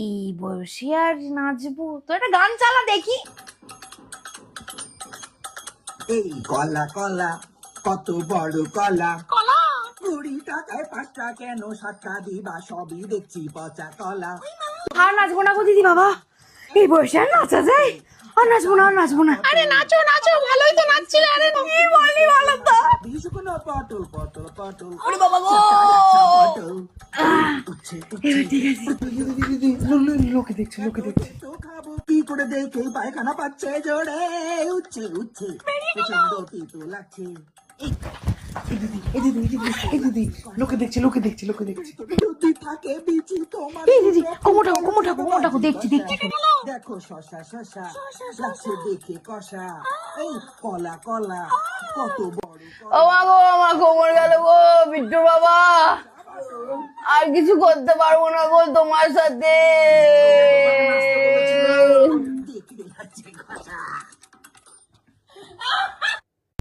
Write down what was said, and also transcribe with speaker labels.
Speaker 1: এই বয়সে আর নাচবো? তো একটা গান চালা দেখি।
Speaker 2: এই কলা কলা কত বড় কলা,
Speaker 1: কলা
Speaker 2: 20 টাকায় 5টা কেন 7টা দিবা, সবই দেখছি পচা কলা।
Speaker 1: আর নাচবো না গো দিদি বাবা, এই বয়সে আর নাচা যায়? আর নাচবো না, আর নাচবো না।
Speaker 3: আরে নাচো নাচো, ভালোই তো নাচছিলে। আরে
Speaker 1: কি বললি বলো তো?
Speaker 2: শুকনো পটল পটল পটল,
Speaker 1: ওরে বাবা গো!
Speaker 2: পটল উঠছে
Speaker 1: এবার ঠিক আছে। লোকে দেখছে, লোকে দেখছে।
Speaker 2: তো খাবো কি করে, দেখে পায়খানা পাচ্ছে জোরে, উঠছে উঠছে প্রচন্ড তিতো লাগছে।
Speaker 4: এই দিদি লোকে দেখছে, লোকে দেখছে, লোকে দেখছে।
Speaker 2: যদি থাকে বিচি তোমার,
Speaker 1: এই দিদি কোমরটা দেখছি দেখছি।
Speaker 2: দেখো শশা শশা লাগছে দেখে কষা, এই কলা কলা কত বড়
Speaker 1: ও মা গো, আমার কোমর গেল গো বিট্টু বাবা, আর কিছু করতে পারবো না গো তোমার সাথে।
Speaker 2: দেখতে লাগছে কষা।